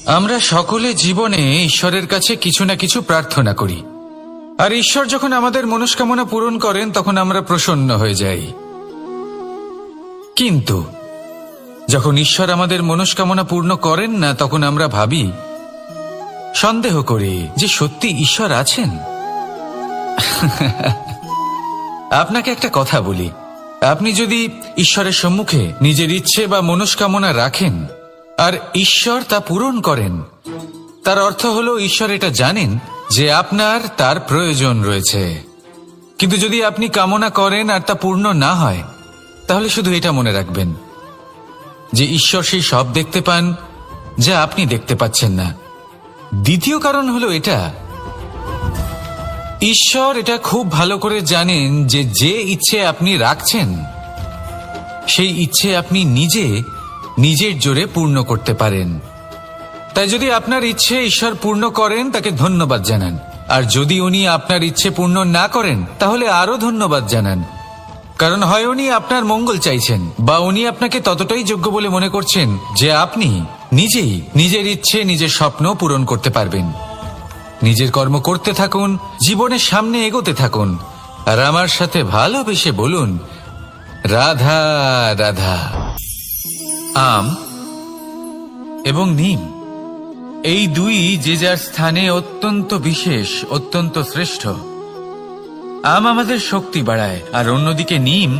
আমরা সকলে জীবনে ঈশ্বরের কাছে কিছু না কিছু প্রার্থনা করি, আর ঈশ্বর যখন আমাদের মনস্কামনা পূরণ করেন তখন আমরা প্রসন্ন হয়ে যাই। কিন্তু যখন ঈশ্বর আমাদের মনস্কামনা পূর্ণ করেন না, তখন আমরা ভাবি, সন্দেহ করি যে সত্যি ঈশ্বর আছেন। আপনাকে একটা কথা বলি, আপনি যদি ঈশ্বরের সম্মুখে নিজের ইচ্ছে বা মনস্কামনা রাখেন আর ঈশ্বর তা পূরণ করেন, তার অর্থ হলো ঈশ্বর এটা জানেন যে আপনার তার প্রয়োজন রয়েছে। কিন্তু যদি আপনি কামনা করেন আর তা পূর্ণ না হয়, তাহলে শুধু এটা মনে রাখবেন যে ঈশ্বর সেই সব দেখতে পান যা আপনি দেখতে পাচ্ছেন না। দ্বিতীয় কারণ হলো এটা, ঈশ্বর এটা খুব ভালো করে জানেন যে যে ইচ্ছে আপনি রাখছেন সেই ইচ্ছে আপনি নিজের জোরে পূর্ণ করতে পারেন। তাই যদি আপনার ইচ্ছে ঈশ্বর পূর্ণ করেন, তাকে ধন্যবাদ জানান, আর যদি উনি আপনার ইচ্ছে পূর্ণ না করেন, তাহলে আরো ধন্যবাদ জানান। কারণ হয় উনি আপনার মঙ্গল চাইছেন, বা উনি আপনাকে ততটাই যোগ্য বলে মনে করছেন যে আপনি নিজেই নিজের ইচ্ছে, নিজের স্বপ্ন পূরণ করতে পারবেন। নিজের কর্ম করতে থাকুন, জীবনের সামনে এগোতে থাকুন, আর আমার সাথে ভালোবেসে বলুন, রাধা রাধা। আম এবং নিম, এই দুই যে যার স্থানে অত্যন্ত বিশেষ, অত্যন্ত শ্রেষ্ঠ। আম আমাদের শক্তি বাড়ায়, আর অন্যদিকে নিম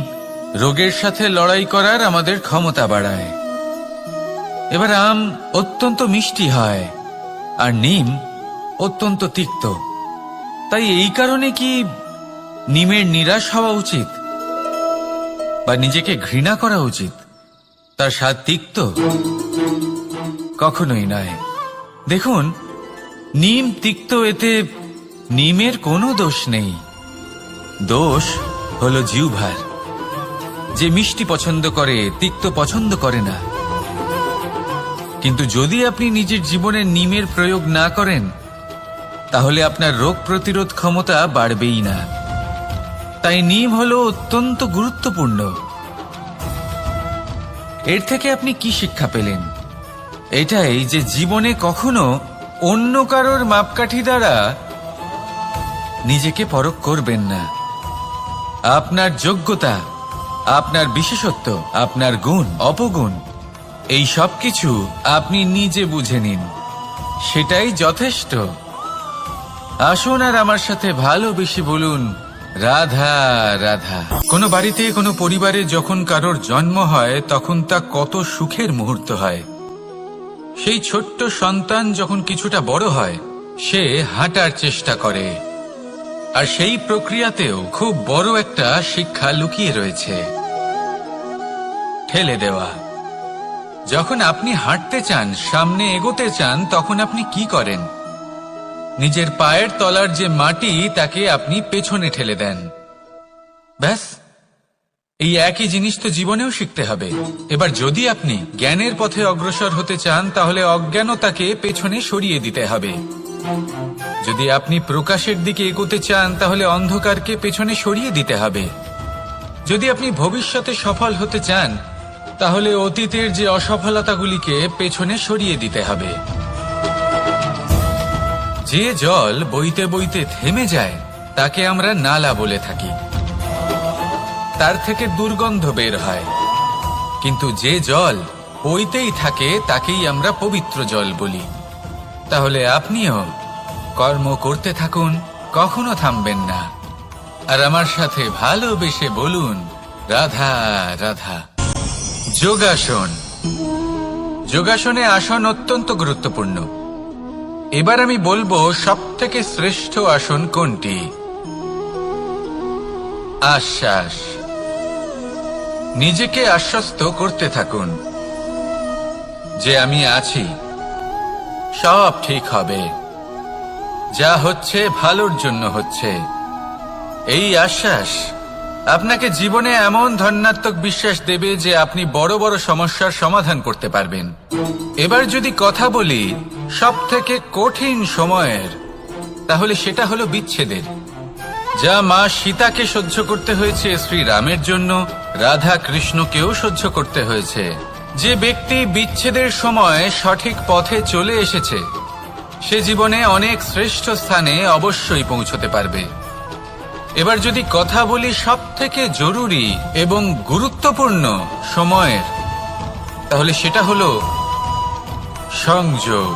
রোগের সাথে লড়াই করার আমাদের ক্ষমতা বাড়ায়। এবার আম অত্যন্ত মিষ্টি হয় আর নিম অত্যন্ত তিক্ত। তাই এই কারণে কি নিমের নিরাশ হওয়া উচিত বা নিজেকে ঘৃণা করা উচিত? তার স্বাদ তিক্ত? কখনোই নয়। দেখুন, নিম তিক্ত, এতে নিমের কোনো দোষ নেই। দোষ হলো জিহ্বার, যে মিষ্টি পছন্দ করে, তিক্ত পছন্দ করে না। কিন্তু যদি আপনি নিজের জীবনে নিমের প্রয়োগ না করেন, তাহলে আপনার রোগ প্রতিরোধ ক্ষমতা বাড়বেই না। তাই নিম হলো অত্যন্ত গুরুত্বপূর্ণ। এর থেকে আপনি কি শিক্ষা পেলেন? এটাই যে জীবনে কখনো অন্য কারোর মাপকাঠি দ্বারা নিজেকে পরখ করবেন না। আপনার যোগ্যতা, আপনার বিশেষত্ব, আপনার গুণ, অপগুণ, এই সব কিছু আপনি নিজে বুঝে নিন, সেটাই যথেষ্ট। আসুন আর আমার সাথে ভালোবেসে বলুন, রাধা রাধা। কোনো বাড়িতে, কোনো পরিবারে যখন কারোর জন্ম হয়, তখন তা কত সুখের মুহূর্ত হয়। সেই ছোট্ট সন্তান যখন কিছুটা বড় হয়, সে হাঁটার চেষ্টা করে, আর সেই প্রক্রিয়াতেও খুব বড় একটা শিক্ষা লুকিয়ে রয়েছে, ঠেলে দেওয়া। যখন আপনি হাঁটতে চান, সামনে এগোতে চান, তখন আপনি কি করেন? নিজের পায়ের তলার যে মাটি, তাকে আপনি পেছনে ঠেলে দেন। ব্যাস, এই একই জিনিস তো জীবনেও শিখতে হবে। এবার যদি আপনি জ্ঞানের পথে অগ্রসর হতে চান, তাহলে অজ্ঞানতাকে পেছনে সরিয়ে দিতে হবে। যদি আপনি প্রকাশের দিকে এগোতে চান, তাহলে অন্ধকারকে পেছনে সরিয়ে দিতে হবে। যদি আপনি ভবিষ্যতে সফল হতে চান, তাহলে অতীতের যে অসফলতাগুলিকে পেছনে সরিয়ে দিতে হবে। যে জল বইতে বইতে থেমে যায়, তাকে আমরা নালা বলে থাকি। তার থেকে দুর্গন্ধ বের হয়। কিন্তু যে জল বইতেই থাকে, তাকেই আমরা পবিত্র জল বলি। তাহলে আপনিও কর্ম করতে থাকুন, কখনো থামবেন না। আর আমার সাথে ভালোবেসে বলুন, রাধা রাধা। যোগাসন। যোগাসনে আসন অত্যন্ত গুরুত্বপূর্ণ। এবার আমি বলবো সবথেকে শ্রেষ্ঠ আসন কোনটি। আশ্বাস। নিজেকে আশ্বস্ত করতে থাকুন যে আমি আছি, সব ঠিক হবে, যা হচ্ছে ভালোর জন্য হচ্ছে। এই আশ্বাস আপনাকে জীবনে এমন ধন্যাত্মক বিশ্বাস দেবে যে আপনি বড় বড় সমস্যার সমাধান করতে পারবেন। এবার যদি কথা বলি সবথেকে কঠিন সময়ের, তাহলে সেটা হলো বিচ্ছেদের। যা মা সীতাকে সহ্য করতে হয়েছে শ্রী রামের জন্য, রাধা কৃষ্ণকেও সহ্য করতে হয়েছে। যে ব্যক্তি বিচ্ছেদের সময় সঠিক পথে চলে এসেছে সে জীবনে অনেক শ্রেষ্ঠ স্থানে অবশ্যই পৌঁছতে পারবে। এবার যদি কথা বলি সবথেকে জরুরি এবং গুরুত্বপূর্ণ সময়ের, তাহলে সেটা হলো সংযোগ।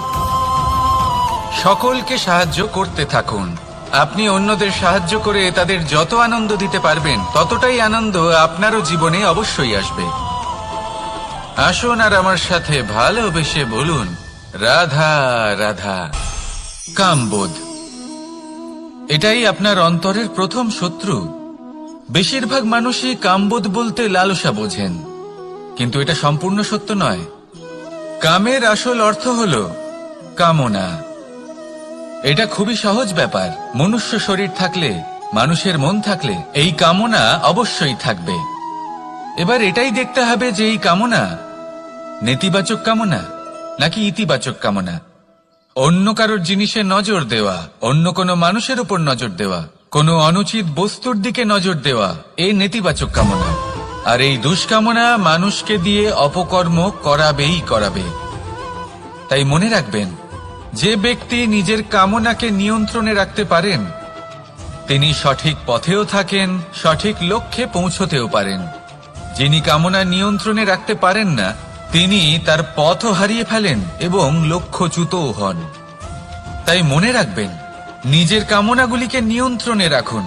সকলকে সাহায্য করতে থাকুন। আপনি অন্যদের সাহায্য করে তাদের যত আনন্দ দিতে পারবেন ততটাই আনন্দ আপনারও জীবনে অবশ্যই আসবে। আসুন আর আমার সাথে ভালোবেসে বলুন, রাধা রাধা। কামবোধ, এটাই আপনার অন্তরের প্রথম শত্রু। বেশিরভাগ মানুষই কামবোধ বলতে লালসা বোঝেন, কিন্তু এটা সম্পূর্ণ সত্য নয়। কামের আসল অর্থ হল কামনা। এটা খুবই সহজ ব্যাপার। মনুষ্য শরীর থাকলে, মানুষের মন থাকলে এই কামনা অবশ্যই থাকবে। এবার এটাই দেখতে হবে যে এই কামনা নেতিবাচক কামনা নাকি ইতিবাচক কামনা। অন্য কারোর জিনিসে নজর দেওয়া, অন্য কোনো মানুষের উপর নজর দেওয়া, কোনো অনুচিত বস্তুর দিকে নজর দেওয়া, এই নেতিবাচক কামনা। আর এই দুষ্কামনা মানুষকে দিয়ে অপকর্ম করাবেই করাবে। তাই মনে রাখবেন, যে ব্যক্তি নিজের কামনাকে নিয়ন্ত্রণে রাখতে পারেন তিনি সঠিক পথেও থাকেন, সঠিক লক্ষ্যে পৌঁছতেও পারেন। যিনি কামনা নিয়ন্ত্রণে রাখতে পারেন না তিনি তার পথও হারিয়ে ফেলেন এবং লক্ষ্যচ্যুতও হন। তাই মনে রাখবেন, নিজের কামনাগুলিকে নিয়ন্ত্রণে রাখুন।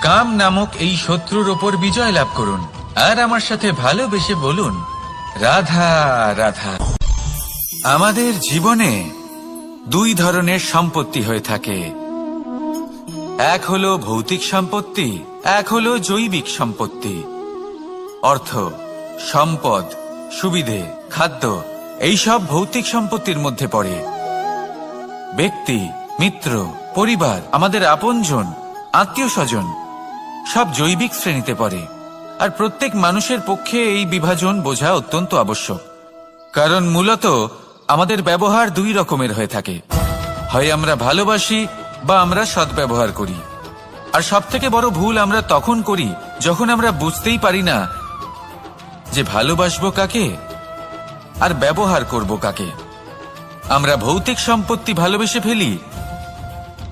কাম নামক এই শত্রুর ওপর বিজয় লাভ করুন। আর আমার সাথে ভালোবেসে বলুন, রাধা রাধা। আমাদের জীবনে দুই ধরনের সম্পত্তি হয়ে থাকে। এক হলো ভৌতিক সম্পত্তি, এক হলো জৈবিক সম্পত্তি। অর্থ, সম্পদ, সুবিধে, খাদ্য, এইসব ভৌতিক সম্পত্তির মধ্যে পড়ে। ব্যক্তি, মিত্র, পরিবার, আমাদের আপনজন, আত্মীয় স্বজন সব জৈবিক শ্রেণীতে পড়ে। আর প্রত্যেক মানুষের পক্ষে এই বিভাজন বোঝা অত্যন্ত আবশ্যক। কারণ মূলত আমাদের ব্যবহার দুই রকমের হয়ে থাকে। হয় আমরা ভালোবাসি বা আমরা সদ্ব্যবহার করি। আর সবথেকে বড় ভুল আমরা তখন করি যখন আমরা বুঝতেই পারি না যে ভালোবাসবো কাকে আর ব্যবহার করব কাকে। আমরা ভৌতিক সম্পত্তি ভালোবেসে ফেলি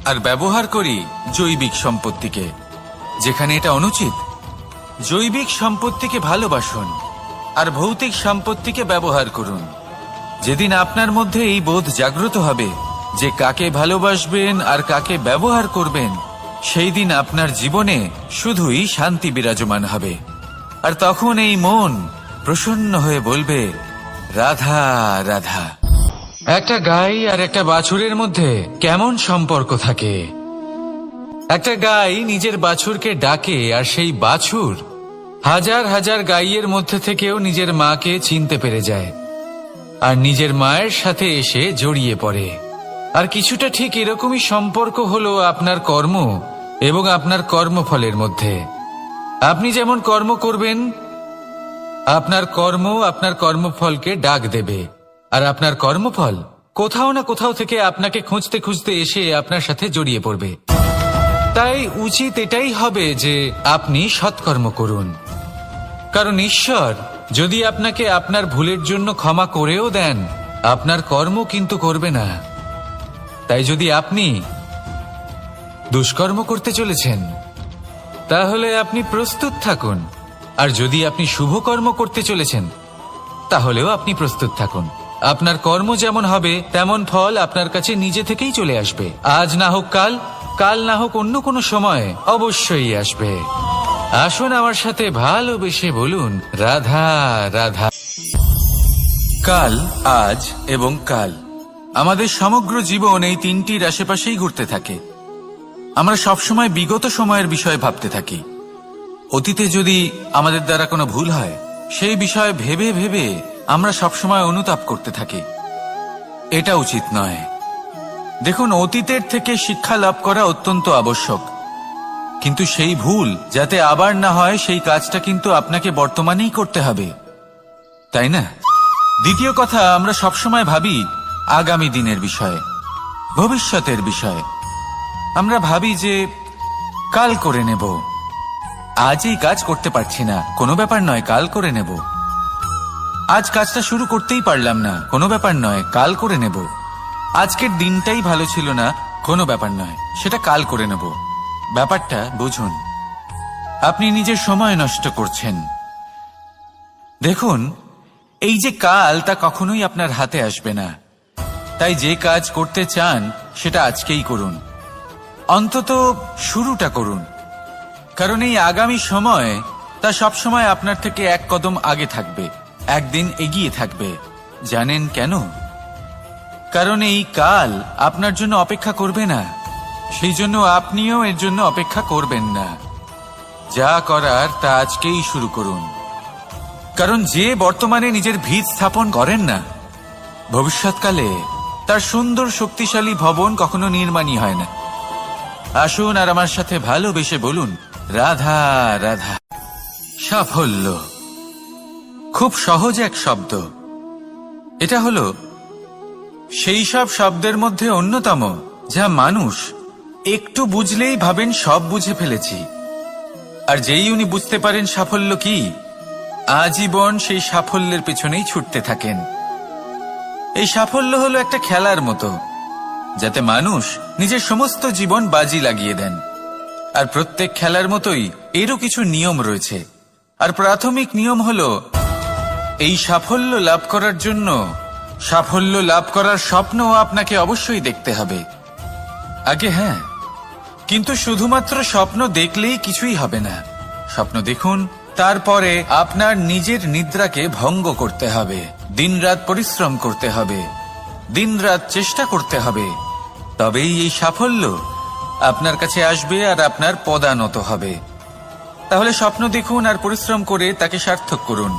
আর ব্যবহার করি জৈবিক সম্পত্তিকে, যেখানে এটা অনুচিত। জৈবিক সম্পত্তিকে ভালোবাসুন আর ভৌতিক সম্পত্তিকে ব্যবহার করুন। যেদিন আপনার মধ্যে এই বোধ জাগ্রত হবে যে কাকে ভালোবাসবেন আর কাকে ব্যবহার করবেন, সেই দিন আপনার জীবনে শুধুই শান্তি বিরাজমান হবে। আর তখন এই মন প্রসন্ন হয়ে বলবে, রাধা রাধা। একটা গাই আর একটা বাছুরের মধ্যে কেমন সম্পর্ক থাকে? একটা গাই নিজের বাছুরকে ডাকে আর সেই বাছুর হাজার হাজার গাইয়ের মধ্যে থেকেও নিজের মাকে চিনতে পেরে যায় আর নিজের মায়ের সাথে এসে জড়িয়ে পড়ে। আর কিছুটা ঠিক এরকমই সম্পর্ক হলো আপনার কর্ম এবং আপনার কর্মফলের মধ্যে। আপনি যেমন কর্ম করবেন, আপনার কর্ম আপনার কর্মফলকে ডাক দেবে। আর আপনার কর্মফল কোথাও না কোথাও থেকে আপনাকে খুঁজতে খুঁজতে এসে আপনার সাথে জড়িয়ে পড়বে। তাই উচিত এটাই হবে যে আপনি সৎকর্ম করুন। কারণ ঈশ্বর যদি আপনাকে আপনার ভুলের জন্য ক্ষমা করেও দেন, আপনার কর্ম কিন্তু করবে না। তাই যদি আপনি দুষ্কর্ম করতে চলেছেন তাহলে আপনি প্রস্তুত থাকুন। আর যদি আপনি শুভ কর্ম করতে চলেছেন তাহলেও আপনি প্রস্তুত থাকুন। আপনার কর্ম যেমন হবে তেমন ফল আপনার কাছে নিজে থেকেই চলে আসবে। আজ না হোক কাল, কাল না হোক অন্য কোনো সময় অবশ্যই আসবে। আসুন আমার সাথে ভালোবেসে বলুন, রাধা রাধা। কাল, আজ এবং কাল। আমাদের সমগ্র জীবন এই তিনটির আশেপাশেই ঘুরতে থাকে। আমরা সবসময় বিগত সময়ের বিষয়ে ভাবতে থাকি। অতীতে যদি আমাদের দ্বারা কোনো ভুল হয় সেই বিষয়ে ভেবে ভেবে আমরা সবসময় অনুতাপ করতে থাকি। এটা উচিত নয়। দেখুন, অতীতের থেকে শিক্ষা লাভ করা অত্যন্ত আবশ্যক, কিন্তু সেই ভুল যাতে আবার না হয় সেই কাজটা কিন্তু আপনাকে বর্তমানেই করতে হবে, তাই না? দ্বিতীয় কথা, আমরা সবসময় ভাবি আগামী দিনের বিষয়ে, ভবিষ্যতের বিষয়ে। আমরা ভাবি যে কাল করে নেব, আজ এই কাজ করতে পারছি না, কোনো ব্যাপার নয়, কাল করে নেব। আজ কাজটা শুরু করতেই পারলাম না, কোনো ব্যাপার নয়, কাল করে নেব। আজকের দিনটাই ভালো ছিল না, কোনো ব্যাপার নয়, সেটা কাল করে নেব। ব্যাপারটা বুঝুন, আপনি নিজের সময় নষ্ট করছেন। দেখুন, এই যে কাল, তা কখনোই আপনার হাতে আসবে না। তাই যে কাজ করতে চান সেটা আজকেই করুন, অন্তত শুরুটা করুন। কারণ এই আগামী সময় তা সবসময় আপনার থেকে এক কদম আগে থাকবে, একদিন এগিয়ে থাকবে। জানেন কেন? কারণ এই কাল আপনার জন্য অপেক্ষা করবে না, সেই জন্য আপনিও এর জন্য অপেক্ষা করবেন না। যা করার তা আজকেই শুরু করুন। কারণ যে বর্তমানে নিজের ভিত স্থাপন করেন না, ভবিষ্যৎকালে তার সুন্দর শক্তিশালী ভবন কখনো নির্মাণই হয় না। আসুন আর আমার সাথে ভালোবেসে বলুন, রাধা রাধা। সাফল্য খুব সহজ এক শব্দ। এটা হলো সেই সব শব্দের মধ্যে অন্যতম যা মানুষ একটু বুঝলেই ভাবেন সব বুঝে ফেলেছি। আর যেই উনি বুঝতে পারেন সাফল্য কি, আজীবন সেই সাফল্যের পেছনেই ছুটতে থাকেন। এই সাফল্য হলো একটা খেলার মতো, যাতে মানুষ নিজের সমস্ত জীবন বাজি লাগিয়ে দেন। আর প্রত্যেক খেলার মতোই এরও কিছু নিয়ম রয়েছে। আর প্রাথমিক নিয়ম হলো, এই সাফল্য লাভ করার জন্য সাফল্য লাভ করার স্বপ্ন আপনাকে অবশ্যই দেখতে হবে আগে। হ্যাঁ, কিন্তু শুধুমাত্র স্বপ্ন দেখলেই কিছুই হবে না। স্বপ্ন দেখুন, তারপরে আপনার নিজের নিদ্রাকে ভঙ্গ করতে হবে, দিনরাত পরিশ্রম করতে হবে, দিনরাত চেষ্টা করতে হবে। তবেই এই সাফল্য আপনার কাছে আসবে আর আপনার পদানত হবে। তাহলে স্বপ্ন দেখুন আর পরিশ্রম করে তাকে সার্থক করুন।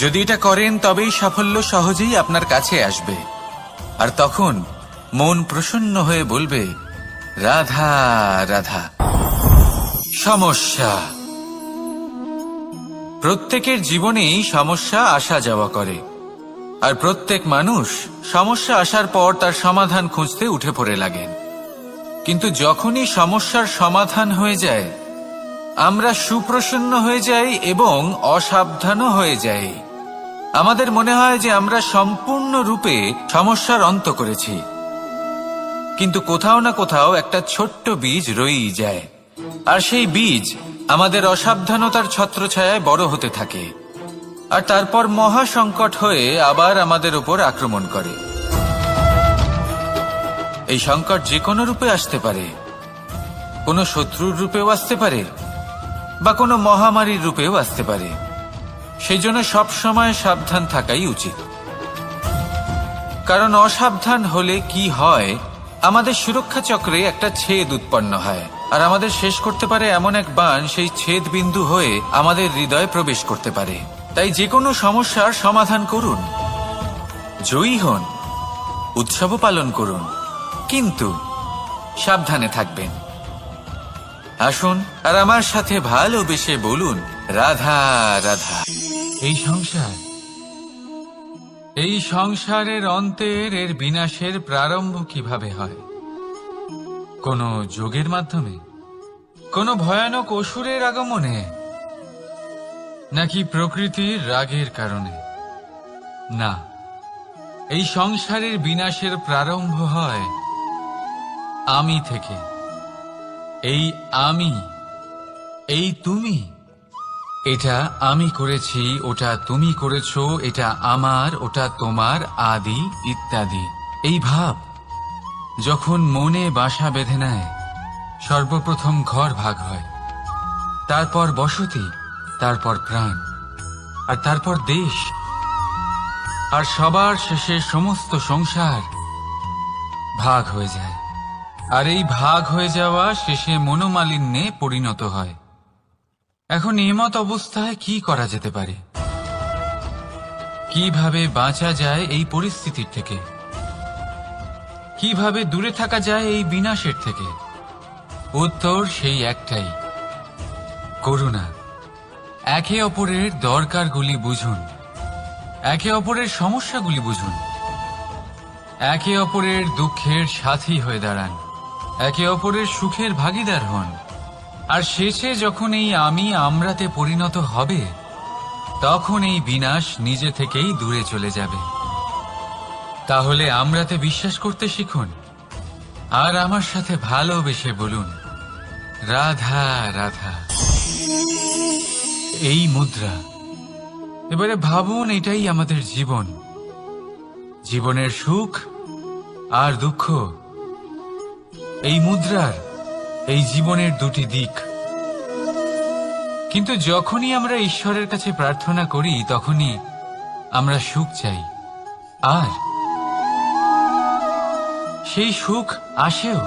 যদি এটা করেন তবেই সাফল্য সহজেই আপনার কাছে আসবে। আর তখন মন প্রসন্ন হয়ে বলবে, রাধা রাধা। সমস্যা, প্রত্যেকের জীবনেই সমস্যা আসা যাওয়া করে। আর প্রত্যেক মানুষ সমস্যা আসার পর তার সমাধান খুঁজতে উঠে পড়ে লাগেন। কিন্তু যখনই সমস্যার সমাধান হয়ে যায়, আমরা সুপ্রসন্ন হয়ে যাই এবং অসাবধানও হয়ে যাই। আমাদের মনে হয় যে আমরা সম্পূর্ণরূপে সমস্যার অন্ত করেছি, কিন্তু কোথাও না কোথাও একটা ছোট্ট বীজ রয়েই যায়। আর সেই বীজ আমাদের অসাবধানতার ছত্রছায়ায় বড় হতে থাকে, আর তারপর মহা সংকট হয়ে আবার আমাদের উপর আক্রমণ করে। এই সংকট যে কোনো রূপে আসতে পারে, কোনো শত্রুর রূপেও আসতে পারে, বা কোনো মহামারীর রূপেও আসতে পারে। সেই জন্য সবসময় সাবধান থাকাই উচিত। কারণ অসাবধান হলে কি হয়, আমাদের সুরক্ষা চক্রে একটা ছেদ উৎপন্ন হয়, আর আমাদের শেষ করতে পারে এমন এক বাণ সেই ছেদ বিন্দু হয়ে আমাদের হৃদয়ে প্রবেশ করতে পারে। তাই যে কোনো সমস্যার সমাধান করুন, জয়ী হন, উৎসবও পালন করুন, কিন্তু সাবধানে থাকবেন। আসুন আর আমার সাথে ভালোবেসে বলুন, রাধা রাধা। এই সংসারের অন্তের এর বিনাশের প্রারম্ভ কিভাবে হয়? কোনো যোগের মাধ্যমে, কোনো ভয়ানক অসুরের আগমনে, নাকি প্রকৃতির রাগের কারণে? না, এই সংসারের বিনাশের প্রারম্ভ হয় আমি থেকে। এই আমি, এই তুমি, এটা আমি করেছি, ওটা তুমি করেছো, এটা আমার, ওটা তোমার, আদি ইত্যাদি। এই ভাব যখন মনে বাসা বেঁধে নেয়, সর্বপ্রথম ঘর ভাগ হয়, তারপর বসতি, তারপর প্রাণ, আর তারপর দেশ, আর সবার শেষে সমস্ত সংসার ভাগ হয়ে যায়। আর এই ভাগ হয়ে যাওয়া শেষে মনোমালিন্যে পরিণত হয়। এখন এমত অবস্থায় কি করা যেতে পারে? কিভাবে বাঁচা যায় এই পরিস্থিতির থেকে? কিভাবে দূরে থাকা যায় এই বিনাশের থেকে? উত্তর সেই একটাই, করুণা। একে অপরের দরকারগুলি বুঝুন, একে অপরের সমস্যাগুলি বুঝুন, একে অপরের দুঃখের সাথী হয়ে দাঁড়ান, একে অপরের সুখের ভাগীদার হন। আর শেষে যখন এই আমি আমরাতে পরিণত হবে, তখন এই বিনাশ নিজে থেকেই দূরে চলে যাবে। তাহলে আমরাতে বিশ্বাস করতে শিখুন আর আমার সাথে ভালোবেসে বলুন, রাধা রাধা। এই মুদ্রা, এবারে ভাবুন এটাই আমাদের জীবন, জীবনের সুখ আর দুঃখ। এই মুদ্রার এই জীবনের দুটি দিক। কিন্তু যখনই আমরা ঈশ্বরের কাছে প্রার্থনা করি তখনই আমরা সুখ চাই, আর সেই সুখ আসেও।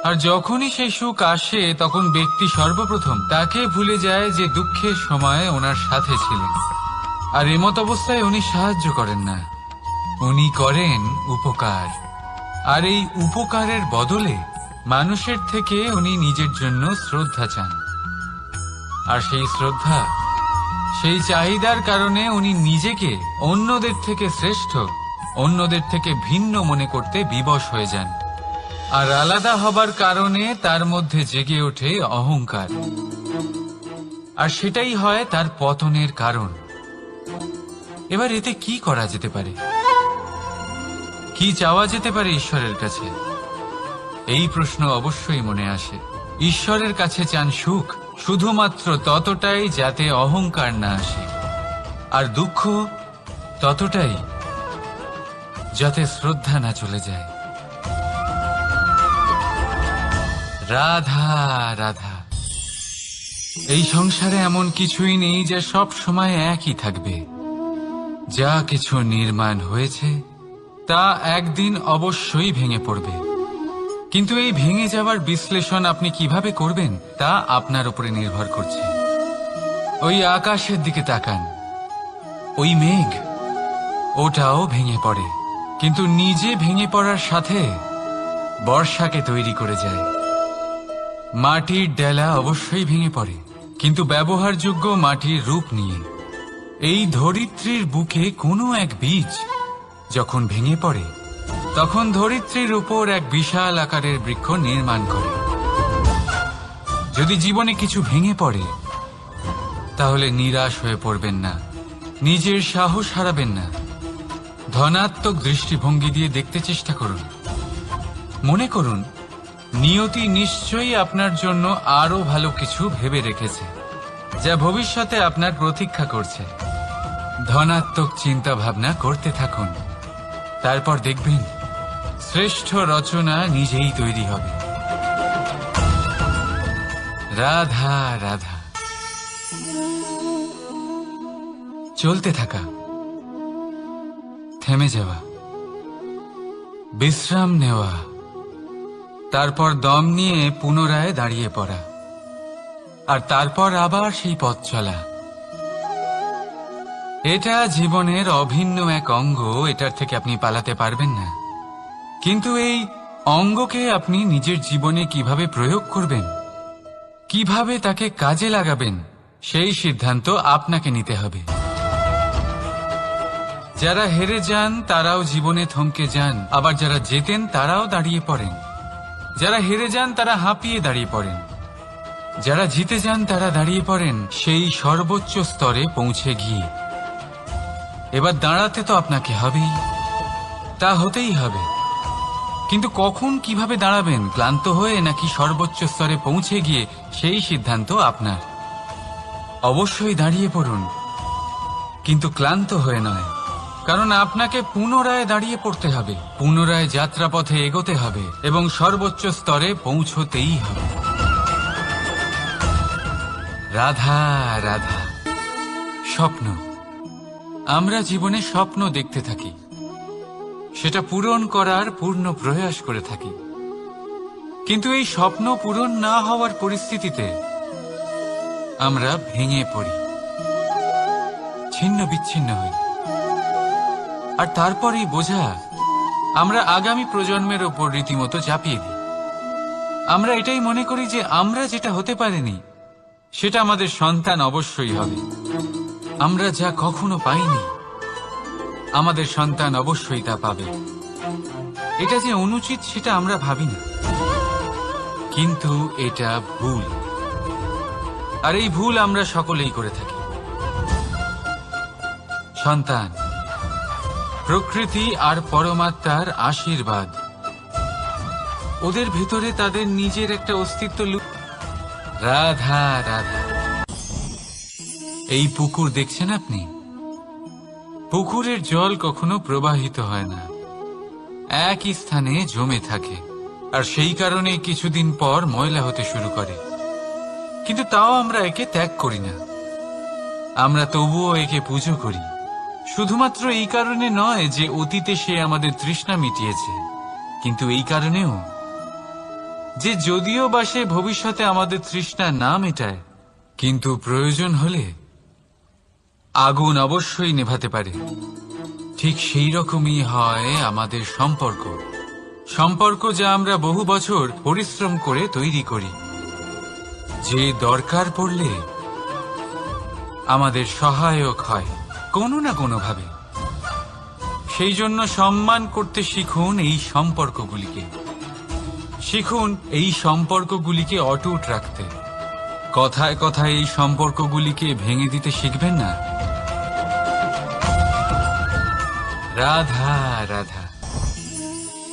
আর যখনই সেই সুখ আসে তখন ব্যক্তি সর্বপ্রথম তাকে ভুলে যায় যে দুঃখের সময় ওনার সাথে ছিলেন। আর এমত অবস্থায় উনি সাহায্য করেন না, উনি করেন উপকার। আর এই উপকারের বদলে মানুষের থেকে উনি নিজের জন্য শ্রদ্ধা চান। আর সেই শ্রদ্ধা, সেই চাহিদার কারণে উনি নিজেকে অন্যদের থেকে শ্রেষ্ঠ, অন্যদের থেকে ভিন্ন মনে করতে বিবশ হয়ে যান। আর আলাদা হবার কারণে তার মধ্যে জেগে ওঠে অহংকার, আর সেটাই হয় তার পতনের কারণ। এবার এতে কি করা যেতে পারে, কি চাওয়া যেতে পারে ঈশ্বরের কাছে? এই প্রশ্ন অবশ্যই মনে আসে। ঈশ্বরের কাছে চান সুখ, শুধুমাত্র ততটাই যাতে অহংকার না আসে, আর দুঃখ ততটাই যাতে শ্রদ্ধা না চলে যায়। রাধা রাধা। এই সংসারে এমন কিছুই নেই যা সব সময় একই থাকবে। যা কিছু নির্মাণ হয়েছে তা একদিন অবশ্যই ভেঙে পড়বে, কিন্তু এই ভেঙে যাওয়ার বিশ্লেষণ আপনি কিভাবে করবেন তা আপনার উপরে নির্ভর করছে। ওই আকাশের দিকে তাকান, ওই মেঘ, ওটাও ভেঙে পড়ে, কিন্তু নিজে ভেঙে পড়ার সাথে বর্ষাকে তৈরি করে যায়। মাটির ডেলা অবশ্যই ভেঙে পড়ে, কিন্তু ব্যবহারযোগ্য মাটির রূপ নিয়ে। এই ধরিত্রীর বুকে কোনো এক বীজ যখন ভেঙে পড়ে তখন ধরিত্রীর উপর এক বিশাল আকারের বৃক্ষ নির্মাণ করে। যদি জীবনে কিছু ভেঙে পড়ে তাহলে নিরাশ হয়ে পড়বেন না, নিজের সাহস হারাবেন না। ধনাত্মক দৃষ্টিভঙ্গি দিয়ে দেখতে চেষ্টা করুন। মনে করুন নিয়তি নিশ্চয়ই আপনার জন্য আরো ভালো কিছু ভেবে রেখেছে, যা ভবিষ্যতে আপনার প্রতীক্ষা করছে। ধনাত্মক চিন্তা ভাবনা করতে থাকুন, তারপর দেখবেন শ্রেষ্ঠ রচনা নিজেই তৈরি হবে। রাধা রাধা। চলতে থাকা, থেমে যাওয়া, বিশ্রাম নেওয়া, তারপর দম নিয়ে পুনরায় দাঁড়িয়ে পড়া, আর তারপর আবার সেই পথ চলা। এটা জীবনের অভিন্ন এক অঙ্গ, এটার থেকে আপনি পালাতে পারবেন না। কিন্তু এই অঙ্গকে আপনি নিজের জীবনে কিভাবে প্রয়োগ করবেন, কিভাবে তাকে কাজে লাগাবেন, সেই সিদ্ধান্ত আপনাকে নিতে হবে। যারা হেরে যান তারাও জীবনে থমকে যান, আবার যারা জেতেন তারাও দাঁড়িয়ে পড়েন। যারা হেরে যান তারা হাঁপিয়ে দাঁড়িয়ে পড়েন, যারা জিতে যান তারা দাঁড়িয়ে পড়েন সেই সর্বোচ্চ স্তরে পৌঁছে গিয়ে। এবার দাঁড়াতে তো আপনাকে হবেই, তা হতেই হবে। কিন্তু কখন, কিভাবে দাঁড়াবেন, ক্লান্ত হয়ে নাকি সর্বোচ্চ স্তরে পৌঁছে গিয়ে, সেই সিদ্ধান্ত আপনার। অবশ্যই দাঁড়িয়ে পড়ুন, কিন্তু ক্লান্ত হয়ে নয়, কারণ আপনাকে পুনরায় দাঁড়িয়ে পড়তে হবে, পুনরায় যাত্রাপথে এগোতে হবে এবং সর্বোচ্চ স্তরে পৌঁছতেই হবে। রাধা রাধা। স্বপ্ন, আমরা জীবনে স্বপ্ন দেখতে থাকি, সেটা পূরণ করার পূর্ণ প্রয়াস করে থাকি। কিন্তু এই স্বপ্ন পূরণ না হওয়ার পরিস্থিতিতে আমরা ভেঙে পড়ি, ছিন্ন বিচ্ছিন্ন হই, আর তারপর এই বোঝা আমরা আগামী প্রজন্মের ওপর রীতিমতো চাপিয়ে দিই। আমরা এটাই মনে করি যে আমরা যেটা হতে পারিনি সেটা আমাদের সন্তান অবশ্যই হবে। আমরা যা কখনো পাইনি আমাদের সন্তান অবশ্যই তা পাবে। এটা যে অনুচিত সেটা আমরা ভাবি না, কিন্তু এটা ভুল, আর এই ভুল আমরা সকলেই করে থাকি। সন্তান, প্রকৃতি আর পরমাত্মার আশীর্বাদ। ওদের ভেতরে তাদের নিজের একটা অস্তিত্ব। রাধা রাধা। এই পুকুর দেখছেন আপনি? পুকুরের জল কখনো প্রবাহিত হয় না, একই স্থানে জমে থাকে, আর সেই কারণে কিছুদিন পর ময়লা হতে শুরু করে। কিন্তু তাও আমরা একে ত্যাগ করি না, আমরা তবুও একে পুজো করি। শুধুমাত্র এই কারণে নয় যে অতীতে সে আমাদের তৃষ্ণা মিটিয়েছে, কিন্তু এই কারণেও যে যদিও বা সে ভবিষ্যতে আমাদের তৃষ্ণা না মেটায়, কিন্তু প্রয়োজন হলে আগুন অবশ্যই নেভাতে পারে। ঠিক সেই রকমই হয় আমাদের সম্পর্ক, সম্পর্ক যা আমরা বহু বছর পরিশ্রম করে তৈরি করি, যে দরকার পড়লে আমাদের সহায়ক হয় কোনো না কোনোভাবে। সেই জন্য সম্মান করতে শিখুন এই সম্পর্কগুলিকে, শিখুন এই সম্পর্কগুলিকে অটুট রাখতে। কথায় কথায় এই সম্পর্কগুলিকে ভেঙে দিতে শিখবেন না। রাধা রাধা।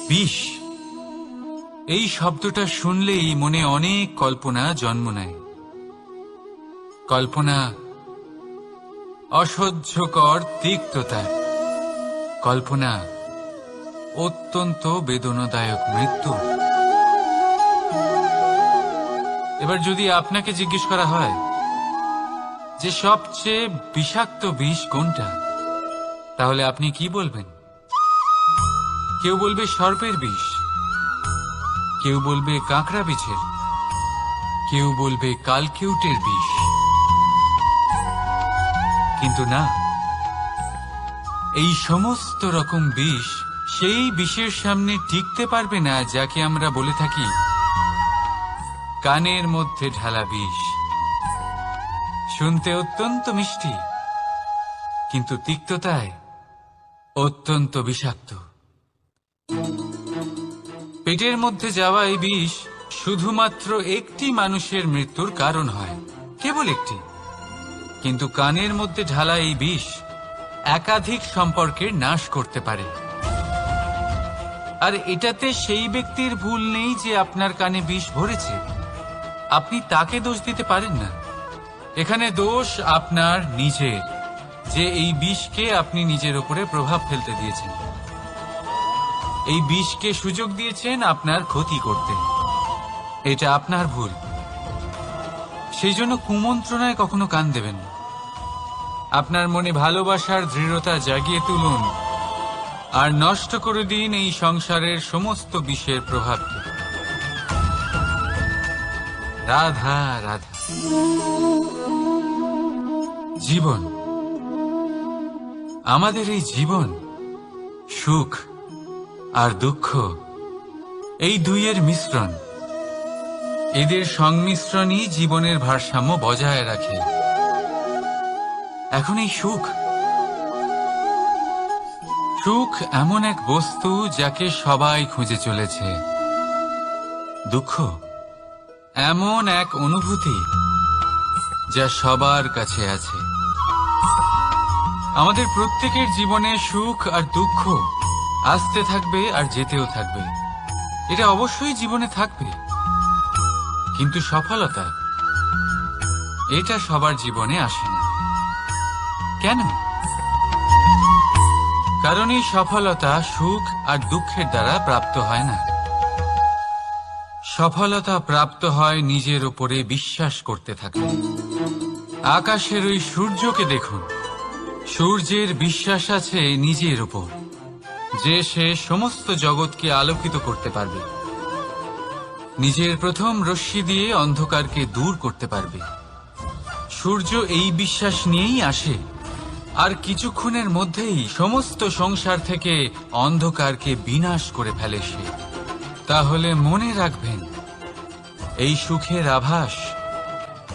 বিষ, এই শব্দটা শুনলেই মনে অনেক কল্পনা জন্ম নেয়। কল্পনা অসহ্যকর তিক্ততা, কল্পনা অত্যন্ত বেদনাদায়ক মৃত্যু। এবার যদি আপনাকে জিজ্ঞেস করা হয় যে সবচেয়ে বিষাক্ত বিষ কোনটা, তাহলে আপনি কি বলবেন? কেউ বলবে সর্পের বিষ, কেউ বলবে কাঁকড়া বিছের, কেউ বলবে কালকিউটের বিষ। কিন্তু না, এই সমস্ত রকম বিষ সেই বিষের সামনে টিকতে পারবে না যাকে আমরা বলে থাকি কানের মধ্যে ঢালা বিষ। শুনতে অত্যন্ত মিষ্টি, কিন্তু তিক্ততায় অত্যন্ত বিষাক্ত। পেটের মধ্যে যাওয়া এই বিষ শুধুমাত্র একটি মানুষের মৃত্যুর কারণ হয়, কেবল একটি। কিন্তু কানের মধ্যে ঢালা এই বিষ একাধিক সম্পর্কের নাশ করতে পারে। আর এটাতে সেই ব্যক্তির ভুল নেই যে আপনার কানে বিষ ভরেছে, আপনি তাকে দোষ দিতে পারেন না। এখানে দোষ আপনার নিজের, যে এই বিষকে আপনি নিজের উপরে প্রভাব ফেলতে দিয়েছেন, এই বিষকে সুযোগ দিয়েছেন আপনার ক্ষতি করতে। এটা আপনার ভুল। সেই জন্য কুমন্ত্রণায় কখনো কান দেবেন না। আপনার মনে ভালোবাসার দৃঢ়তা জাগিয়ে তুলুন আর নষ্ট করে দিন এই সংসারের সমস্ত বিষের প্রভাবকে। রাধা রাধা। জীবন, আমাদের এই জীবন, সুখ আর দুঃখ, এই দুইয়ের মিশ্রণ। এদের সংমিশ্রণই জীবনের ভারসাম্য বজায় রাখে। এখন এই সুখ, সুখ এমন এক বস্তু যাকে সবাই খুঁজে চলেছে। দুঃখ এমন এক অনুভূতি যা সবার কাছে আছে। আমাদের প্রত্যেকের জীবনে সুখ আর দুঃখ আসতে থাকবে আর যেতেও থাকবে, এটা অবশ্যই জীবনে থাকবে। কিন্তু সফলতা, এটা সবার জীবনে আসে না। কেন? কারণ এই সফলতা সুখ আর দুঃখের দ্বারা প্রাপ্ত হয় না। সফলতা প্রাপ্ত হয় নিজের উপরে বিশ্বাস করতে থাকলে। আকাশের ওই সূর্যকে দেখুন, সূর্যের বিশ্বাস আছে নিজের উপর যে সে সমস্ত জগৎকে আলোকিত করতে পারবে, নিজের প্রথম রশ্মি দিয়ে অন্ধকারকে দূর করতে পারবে। সূর্য এই বিশ্বাস নিয়েই আসে, আর কিছুক্ষণের মধ্যেই সমস্ত সংসার থেকে অন্ধকারকে বিনাশ করে ফেলে সে। তাহলে মনে রাখবেন, এই সুখের আভাস,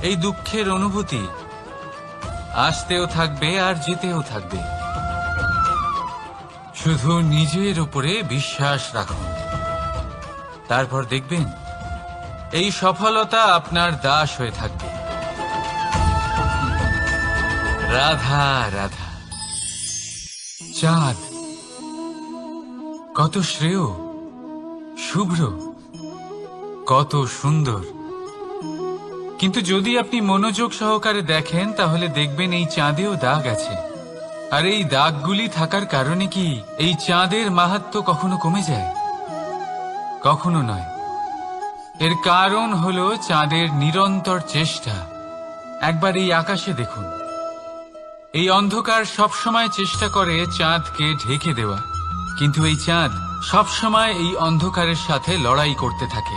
এই দুঃখের অনুভূতি আসতেও থাকবে আর যেতেও থাকবে। শুধু নিজের উপরে বিশ্বাস রাখুন, তারপর দেখবেন এই সফলতা আপনার দাস হয়ে থাকবে। রাধা রাধা। চাঁদ কত শ্রেয়, শুভ্র, কত সুন্দর। কিন্তু যদি আপনি মনোযোগ সহকারে দেখেন তাহলে দেখবেন এই চাঁদেও দাগ আছে। আর এই দাগগুলি থাকার কারণে কি এই চাঁদের মাহাত্ম্য কখনো কমে যায়? কখনো নয়। এর কারণ হলো চাঁদের নিরন্তর চেষ্টা। একবার এই আকাশে দেখুন, এই অন্ধকার সবসময় চেষ্টা করে চাঁদকে ঢেকে দেওয়া, কিন্তু এই চাঁদ সবসময় এই অন্ধকারের সাথে লড়াই করতে থাকে।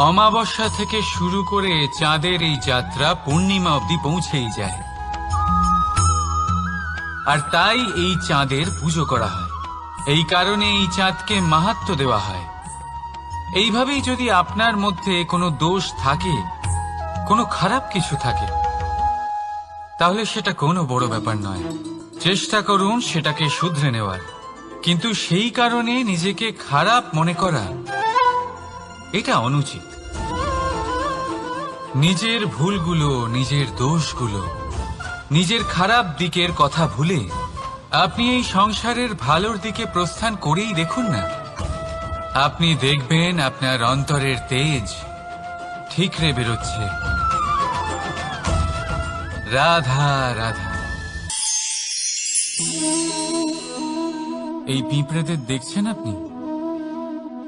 অমাবস্যা থেকে শুরু করে চাঁদের এই যাত্রা পূর্ণিমা অবধি পৌঁছেই যায়। আর তাই এই চাঁদের পুজো করা হয়, এই কারণে এই চাঁদকে মাহাত্ম্য দেওয়া হয়। এইভাবেই যদি আপনার মধ্যে কোনো দোষ থাকে, কোনো খারাপ কিছু থাকে, তাহলে সেটা কোনো বড় ব্যাপার নয়। চেষ্টা করুন সেটাকে শুধরে নেওয়ার, কিন্তু সেই কারণে নিজেকে খারাপ মনে করা এটা অনুচিত। নিজের ভুলগুলো, নিজের দোষগুলো, নিজের খারাপ দিকের কথা ভুলে আপনি এই সংসারের ভালোর দিকে প্রস্থান করেই দেখুন না। আপনি দেখবেন আপনার অন্তরের তেজ ঠিকরে বেরোচ্ছে। রাধা রাধা। এই পিঁপড়েদের দেখছেন আপনি?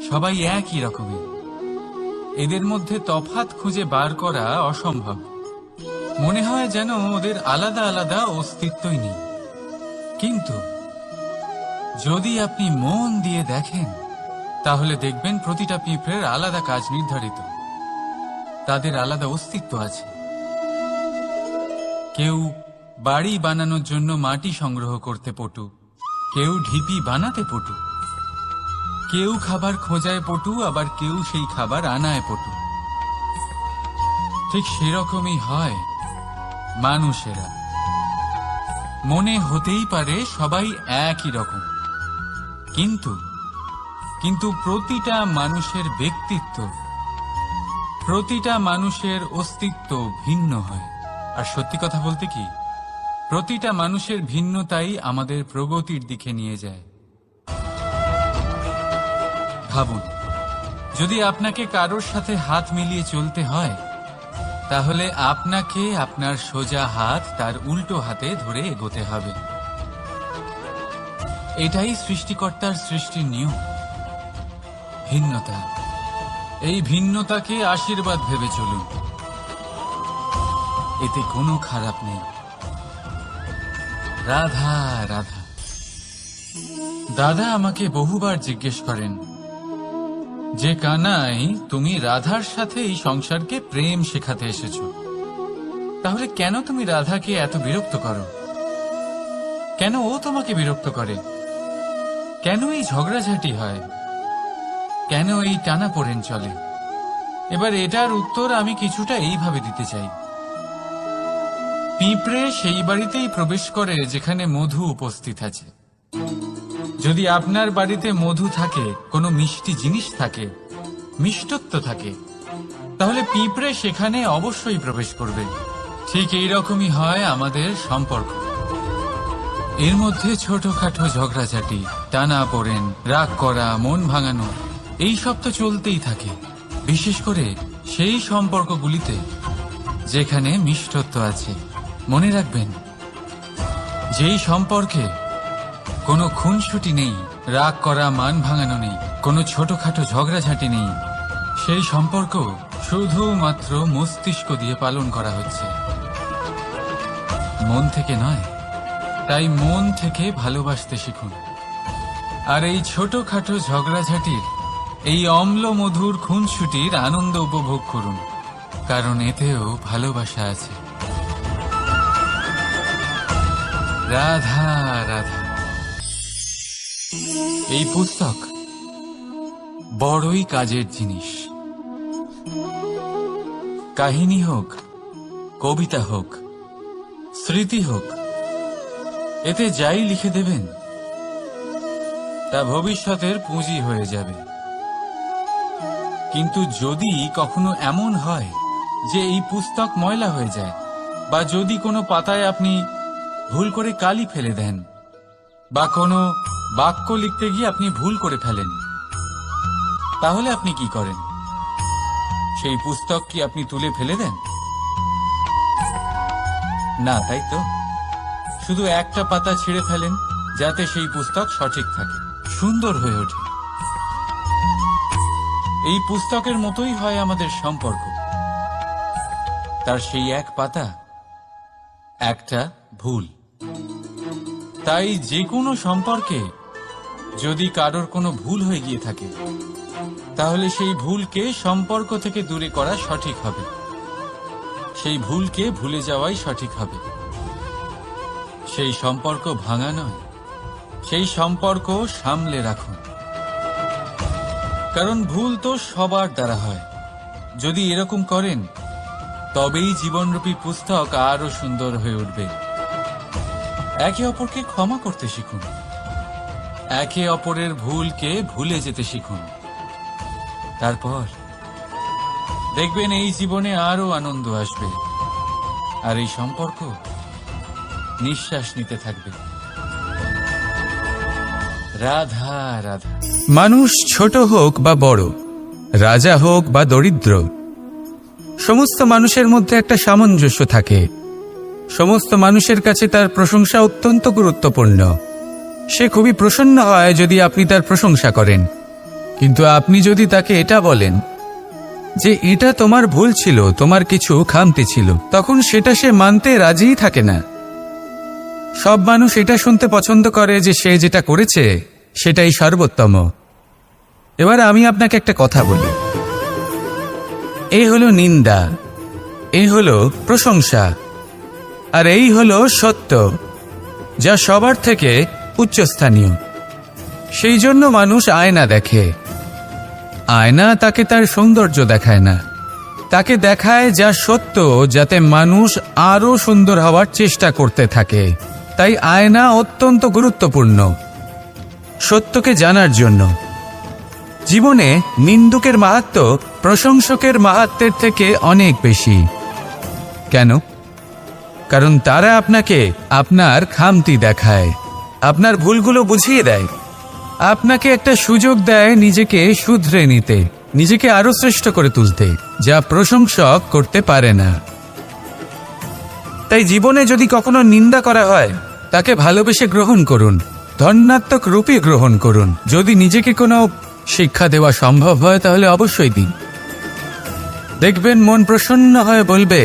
সবাই একই রকমের। এদের মধ্যে তফাৎ খুঁজে বার করা অসম্ভব। মনে হয় যেন ওদের আলাদা আলাদা অস্তিত্বই নেই। কিন্তু যদি আপনি মন দিয়ে দেখেন তাহলে দেখবেন প্রতিটা পিঁপড়ের আলাদা কাজ নির্ধারিত, তাদের আলাদা অস্তিত্ব আছে। কেউ বাড়ি বানানোর জন্য মাটি সংগ্রহ করতে পটু, কেউ ঢিপি বানাতে পটু, কেউ খাবার খোঁজায় পটু, আবার কেউ সেই খাবার আনায় পটু। ঠিক সেরকমই হয় মানুষেরা। মনে হতেই পারে সবাই একই রকম, কিন্তু প্রতিটা মানুষের ব্যক্তিত্ব, প্রতিটা মানুষের অস্তিত্ব ভিন্ন হয়। আর সত্যি কথা বলতে কি, প্রতিটা মানুষের ভিন্নতাই আমাদের প্রগতির দিকে নিয়ে যায়। ভাবুন, যদি আপনাকে কারোর সাথে হাত মিলিয়ে চলতে হয়, তাহলে আপনাকে আপনার সোজা হাত তার উল্টো হাতে ধরে এগোতে হবে। এটাই সৃষ্টিকর্তার সৃষ্টির নিয়ম। ভিন্নতা, এই ভিন্নতাকে আশীর্বাদ ভেবে চলুন, এতে কোনো খারাপ নেই। রাধা রাধা। দাদা আমাকে বহুবার জিজ্ঞেস করেন যে কানাই, তুমি রাধার সাথে এই সংসারকে প্রেম শেখাতে এসেছো, তাহলে কেন তুমি রাধাকে এত বিরক্ত করো? কেন ও তোমাকে বিরক্ত করে? কেন এই ঝগড়াঝাটি হয়? কেন এই টানাপোড়েন চলে? এবার এটার উত্তর আমি কিছুটা এইভাবে দিতে চাই। পিঁপড়ে সেই বাড়িতেই প্রবেশ করে যেখানে মধু উপস্থিত আছে। যদি আপনার বাড়িতে মধু থাকে, কোনো মিষ্টি জিনিস থাকে, মিষ্টত্ব থাকে, তাহলে পিঁপড়ে সেখানে অবশ্যই প্রবেশ করবে। ঠিক এইরকমই হয় আমাদের সম্পর্ক। এর মধ্যে ছোটখাটো ঝগড়াঝাটি, টানাপোড়েন, রাগ করা, মন ভাঙানো, এই সব তো চলতেই থাকে। বিশেষ করে সেই সম্পর্কগুলিতে যেখানে মিষ্টত্ব আছে। মনে রাখবেন, যেই সম্পর্কে কোনো খুনসুটি নেই, রাগ করা, মান ভাঙানো নেই, কোনো ছোটখাটো ঝগড়াঝাটি নেই, সেই সম্পর্ক শুধুমাত্র মস্তিষ্ক দিয়ে পালন করা হচ্ছে, মন থেকে নয়। তাই মন থেকে ভালোবাসতে শিখুন। আর এই ছোটখাটো ঝগড়াঝাটির, এই অম্ল মধুর খুনসুটির আনন্দ উপভোগ করুন, কারণ এতেও ভালোবাসা আছে। রাধা রাধা। এই পুস্তক বড়ই কাজের জিনিস। কাহিনী হোক, কবিতা হোক, স্মৃতি হোক, এতে যাই লিখে দেবেন তা ভবিষ্যতের পুঁজি হয়ে যাবে। কিন্তু যদি কখনো এমন হয় যে এই পুস্তক ময়লা হয়ে যায়, বা যদি কোনো পাতায় আপনি ভুল করে কালি ফেলে দেন, বা কোনো বাক্য লিখতে গিয়ে আপনি ভুল করে ফেলেন, তাহলে আপনি কি করেন? সেই পুস্তক কি আপনি তুলে ফেলে দেন? না, তাই তো। শুধু একটা পাতা ছিঁড়ে ফেলেন যাতে সেই পুস্তক সঠিক থাকে, সুন্দর হয়ে ওঠে। এই পুস্তকের মতোই হয় আমাদের সম্পর্ক। তার সেই এক পাতা একটা ভুল। তাই যে কোনো সম্পর্কে যদি কারোর কোনো ভুল হয়ে গিয়ে থাকে, তাহলে সেই ভুলকে সম্পর্ক থেকে দূরে করা সঠিক হবে। সেই ভুলকে ভুলে যাওয়াই সঠিক হবে। সেই সম্পর্ক ভাঙা নয়, সেই সম্পর্ক সামলে রাখুন। কারণ ভুল তো সবার দ্বারা হয়। যদি এরকম করেন, তবেই জীবনরূপী পুস্তক আরো সুন্দর হয়ে উঠবে। একে অপরকে ক্ষমা করতে শিখুন, একে অপরের ভুলকে ভুলে যেতে শিখুন। তারপর দেখবেন এই জীবনে আরো আনন্দ আসবে, আর এই সম্পর্ক নিঃশ্বাস নিতে থাকবে। রাধা রাধা। মানুষ ছোট হোক বা বড়, রাজা হোক বা দরিদ্র, সমস্ত মানুষের মধ্যে একটা সামঞ্জস্য থাকে। সমস্ত মানুষের কাছে তার প্রশংসা অত্যন্ত গুরুত্বপূর্ণ। সে খুবই প্রসন্ন হয় যদি আপনি তার প্রশংসা করেন, কিন্তু আপনি যদি তাকে এটা বলেন যে এটা তোমার ভুল ছিল, তোমার কিছু খামতি ছিল, তখন সেটা সে মানতে রাজিই থাকে না। সব মানুষ এটা শুনতে পছন্দ করে যে সে যেটা করেছে সেটাই সর্বোত্তম। এবার আমি আপনাকে একটা কথা বলি, এই হলো নিন্দা, এই হলো প্রশংসা, আর এই হলো সত্য, যা সবার থেকে উচ্চস্থানীয়। সেই জন্য মানুষ আয়না দেখে। আয়না তাকে তার সৌন্দর্য দেখায় না, তাকে দেখায় যা সত্য, যাতে মানুষ আরো সুন্দর হওয়ার চেষ্টা করতে থাকে। তাই আয়না অত্যন্ত গুরুত্বপূর্ণ সত্যকে জানার জন্য। জীবনে নিন্দুকের মাহাত্ম্য প্রশংসকের মাহাত্ম্যের থেকে অনেক বেশি। কেন? কারণ তারা আপনাকে আপনার খামতি দেখায়, আপনার ভুলগুলো বুঝিয়ে দেয়, আপনাকে একটা সুযোগ দেয় নিজেকে শুধরে নিতে, নিজেকে আরো শ্রেষ্ঠ করে তুলতে, যা প্রশংসক করতে পারে না। তাই জীবনে যদি কখনো নিন্দা করা হয়, তাকে ভালোবেসে গ্রহণ করুন, ধন্যাত্মক রূপে গ্রহণ করুন। যদি নিজেকে কোনো শিক্ষা দেওয়া সম্ভব হয় তাহলে অবশ্যই দিন। দেখবেন মন প্রসন্ন হয়ে বলবে,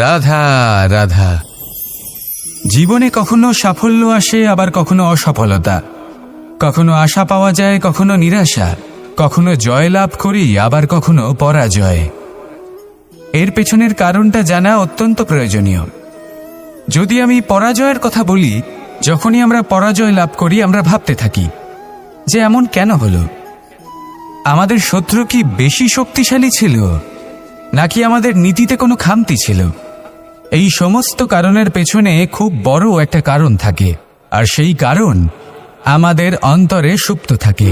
রাধা রাধা। জীবনে কখনো সাফল্য আসে, আবার কখনো অসফলতা, কখনো আশা পাওয়া যায়, কখনো নিরাশা, কখনো জয় লাভ করি, আবার কখনো পরাজয়। এর পেছনের কারণটা জানা অত্যন্ত প্রয়োজনীয়। যদি আমি পরাজয়ের কথা বলি, যখনই আমরা পরাজয় লাভ করি আমরা ভাবতে থাকি যে এমন কেন হলো? আমাদের শত্রু কি বেশি শক্তিশালী ছিল, নাকি আমাদের নীতিতে কোনো খামতি ছিল? এই সমস্ত কারণের পেছনে খুব বড় একটা কারণ থাকে, আর সেই কারণ আমাদের অন্তরে সুপ্ত থাকে।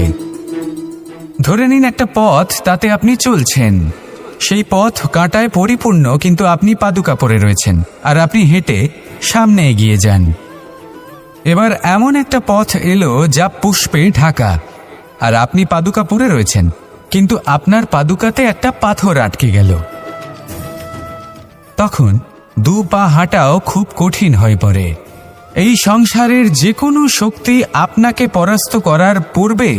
ধরে নিন একটা পথ, তাতে আপনি চলছেন, সেই পথ কাঁটায় পরিপূর্ণ, কিন্তু আপনি পাদুকা পরে রয়েছেন আর আপনি হেঁটে সামনে এগিয়ে যান। এবার এমন একটা পথ এলো যা পুষ্পে ঢাকা, আর আপনি পাদুকা পরে রয়েছেন, কিন্তু আপনার পাদুকাতে একটা পাথর আটকে গেল। তখন দু পা হাঁটাও খুব কঠিন হয়ে পড়ে। এই সংসারের যে কোনো শক্তি আপনাকে পরাস্ত করার পূর্বে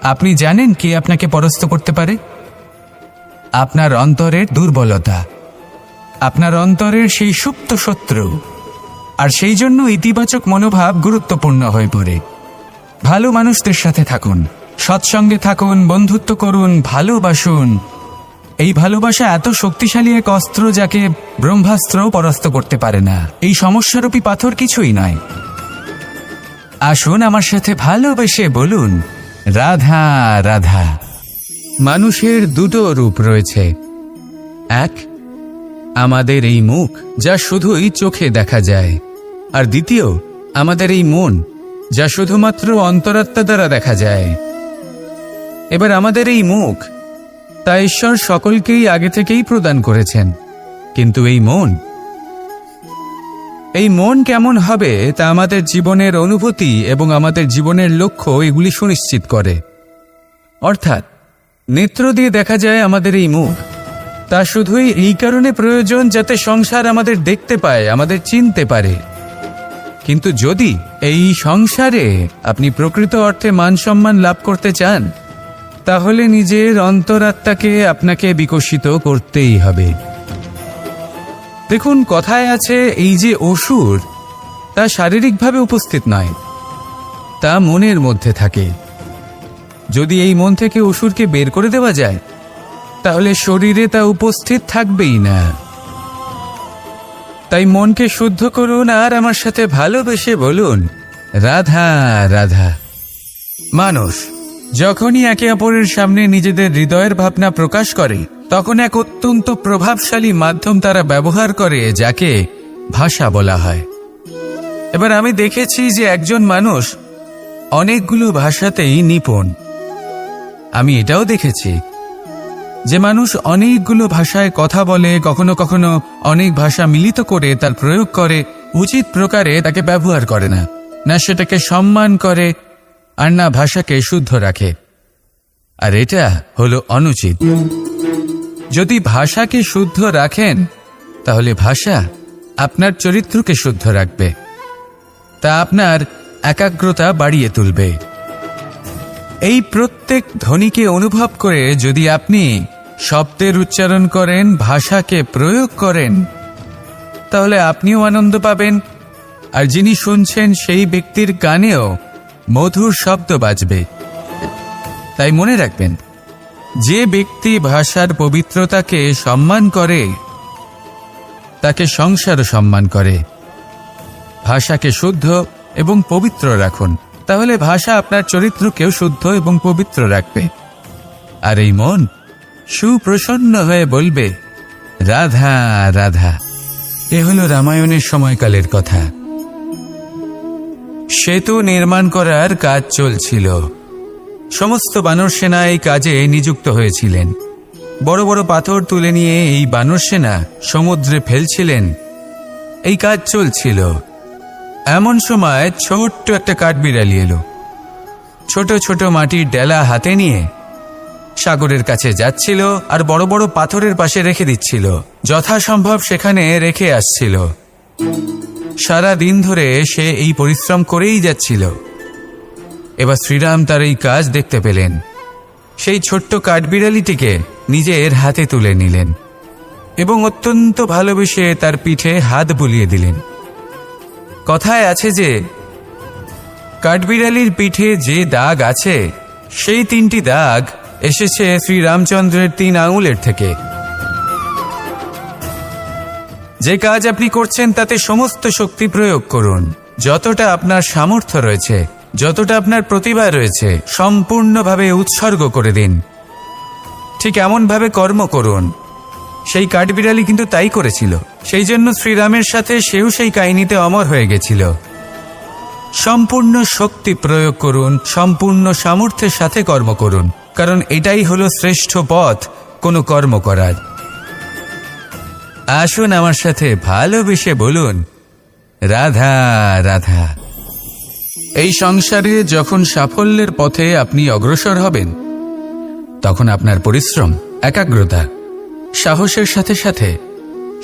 আপনি জানেন কে আপনাকে পরাস্ত করতে পারে? আপনার অন্তরের দুর্বলতা, আপনার অন্তরের সেই সুপ্ত শত্রু। আর সেই জন্য ইতিবাচক মনোভাব গুরুত্বপূর্ণ হয়ে পড়ে। ভালো মানুষদের সাথে থাকুন, সৎসঙ্গে থাকুন, বন্ধুত্ব করুন, ভালোবাসুন। এই ভালোবাসা এত শক্তিশালী এক অস্ত্র যাকে ব্রহ্মাস্ত্রও পরাস্ত করতে পারে না। এই সমস্যারূপী পাথর কিছুই নয়। আসুন আমার সাথে ভালোবেসে বলুন, রাধা রাধা। মানুষের দুটো রূপ রয়েছে, এক আমাদের এই মুখ, যা শুধুই চোখে দেখা যায়, আর দ্বিতীয় আমাদের এই মন, যা শুধুমাত্র অন্তরাত্মা দ্বারা দেখা যায়। এবার আমাদের এই মুখ, তা ঈশ্বর সকলকেই আগে থেকেই প্রদান করেছেন, কিন্তু এই মন, এই মন কেমন হবে তা আমাদের জীবনের অনুভূতি এবং আমাদের জীবনের লক্ষ্য এগুলি সুনিশ্চিত করে। অর্থাৎ নেত্র দিয়ে দেখা যায় আমাদের এই মুখ, তা শুধুই এই কারণে প্রয়োজন যাতে সংসার আমাদের দেখতে পায়, আমাদের চিনতে পারে। কিন্তু যদি এই সংসারে আপনি প্রকৃত অর্থে মান সম্মান লাভ করতে চান, তাহলে নিজের অন্তরাত্মাকে আপনাকে বিকশিত করতেই হবে। দেখুন, কথায় আছে এই যে অসুর, তা শারীরিকভাবে উপস্থিত নয়, তা মনের মধ্যে থাকে। যদি এই মন থেকে অসুরকে বের করে দেওয়া যায়, তাহলে শরীরে তা উপস্থিত থাকবেই না। তাই মনকে শুদ্ধ করুন আর আমার সাথে ভালোবেসে বলুন, রাধা রাধা। মানুষ যখনই একে অপরের সামনে নিজেদের হৃদয়ের ভাবনা প্রকাশ করে, তখন এক অত্যন্ত প্রভাবশালী মাধ্যম তারা ব্যবহার করে, যাকে ভাষা বলা হয়। এবার আমি দেখেছি যে একজন মানুষ অনেকগুলো ভাষাতেই নিপুণ। আমি এটাও দেখেছি যে মানুষ অনেকগুলো ভাষায় কথা বলে, কখনো কখনো অনেক ভাষা মিলিত করে তার প্রয়োগ করে, উচিত প্রকারে তাকে ব্যবহার করে না, না সেটাকে সম্মান করে, আর না ভাষাকে শুদ্ধ রাখে। আর এটা হলো অনুচিত। যদি ভাষাকে শুদ্ধ রাখেন, তাহলে ভাষা আপনার চরিত্রকে শুদ্ধ রাখবে, তা আপনার একাগ্রতা বাড়িয়ে তুলবে। এই প্রত্যেক ধ্বনিকে অনুভব করে যদি আপনি শব্দের উচ্চারণ করেন, ভাষাকে প্রয়োগ করেন, তাহলে আপনিও আনন্দ পাবেন, আর যিনি শুনছেন সেই ব্যক্তির কানেও মধুর শব্দ বাজবে। তাই মনে রাখবেন, যে ব্যক্তি ভাষার পবিত্রতাকে সম্মান করে, তাকে সংসারও সম্মান করে। ভাষাকে শুদ্ধ এবং পবিত্র রাখুন, তাহলে ভাষা আপনার চরিত্রকেও শুদ্ধ এবং পবিত্র রাখবে। আর এই মন সুপ্রসন্ন হয়ে বলবে, রাধা রাধা। এ হলো রামায়ণের সময়কালের কথা। সেতু নির্মাণ করার কাজ চলছিল। সমস্ত বানর সেনা এই কাজে নিযুক্ত হয়েছিলেন। বড় বড় পাথর তুলে নিয়ে এই বানর সেনা সমুদ্রে ফেলছিলেন। এই কাজ চলছিল। এমন সময় ছোট্ট একটা কাঠবিড়ালি এলো। ছোট ছোট মাটির ডেলা হাতে নিয়ে সাগরের কাছে যাচ্ছিল, আর বড় বড় পাথরের পাশে রেখে দিচ্ছিল, যথাসম্ভব সেখানে রেখে আসছিল। সারা দিন ধরে সে এই পরিশ্রম করেই যাচ্ছিল। এবার শ্রীরাম তার এই কাজ দেখতে পেলেন। সেই ছোট্ট কাঠবিড়ালিটিকে নিজের হাতে তুলে নিলেন এবং অত্যন্ত ভালোবেসে তার পিঠে হাত বুলিয়ে দিলেন। কথায় আছে যে কাঠবিড়ালির পিঠে যে দাগ আছে, সেই 3টি দাগ এসেছে শ্রীরামচন্দ্রের 3 আঙুলের থেকে। যে কাজ আপনি করছেন তাতে সমস্ত শক্তি প্রয়োগ করুন। যতটা আপনার সামর্থ্য রয়েছে, যতটা আপনার প্রতিভা রয়েছে, সম্পূর্ণভাবে উৎসর্গ করে দিন। ঠিক এমনভাবে কর্ম করুন। সেই কাঠবিড়ালি কিন্তু তাই করেছিল। সেই জন্য শ্রীরামের সাথে সেও সেই কাহিনীতে অমর হয়ে গেছিল। সম্পূর্ণ শক্তি প্রয়োগ করুন, সম্পূর্ণ সামর্থ্যের সাথে কর্ম করুন, কারণ এটাই হলো শ্রেষ্ঠ পথ কোনো কর্ম করার। আসুন আমার সাথে ভালোবেসে বলুন, রাধা রাধা। এই সংসারে যখন সাফল্যের পথে আপনি অগ্রসর হবেন, তখন আপনার পরিশ্রম, একাগ্রতা, সাহসের সাথে সাথে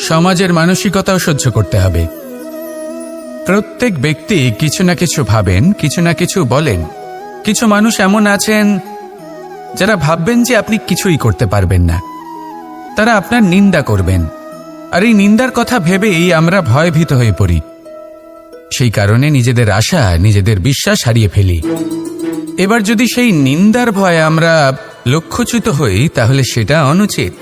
সমাজের মানসিকতাও সহ্য করতে হবে। প্রত্যেক ব্যক্তি কিছু না কিছু ভাবেন, কিছু না কিছু বলেন। কিছু মানুষ এমন আছেন যারা ভাববেন যে আপনি কিছুই করতে পারবেন না। তারা আপনার নিন্দা করবেন, আর এই নিন্দার কথা ভেবেই আমরা ভয়ভীত হয়ে পড়ি। সেই কারণে নিজেদের আশা, নিজেদের বিশ্বাস হারিয়ে ফেলি। এবার যদি সেই নিন্দার ভয়ে আমরা লক্ষ্যচ্যুত হই, তাহলে সেটা অনুচিত।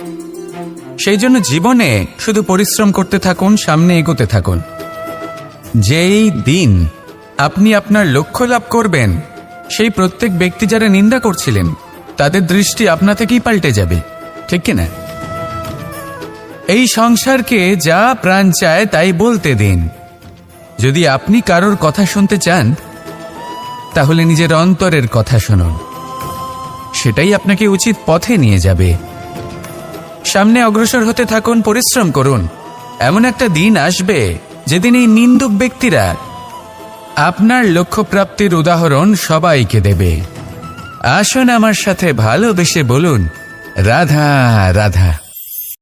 সেই জন্য জীবনে শুধু পরিশ্রম করতে থাকুন, সামনে এগোতে থাকুন। যেই দিন আপনি আপনার লক্ষ্য লাভ করবেন, সেই প্রত্যেক ব্যক্তি যারা নিন্দা করছিলেন, তাদের দৃষ্টি আপনা থেকেই পাল্টে যাবে, ঠিক কিনা? এই সংসারকে যা প্রাণ চায় তাই বলতে দিন। যদি আপনি কারোর কথা শুনতে চান, তাহলে নিজের অন্তরের কথা শুনুন। সেটাই আপনাকে উচিত পথে নিয়ে যাবে। সামনে অগ্রসর হতে থাকুন, পরিশ্রম করুন। এমন একটা দিন আসবে যেদিন এই নিন্দুক ব্যক্তিরা আপনার লক্ষ্য প্রাপ্তির উদাহরণ সবাইকে দেবে। আসুন আমার সাথে ভালোবেসে বলুন, রাধা রাধা।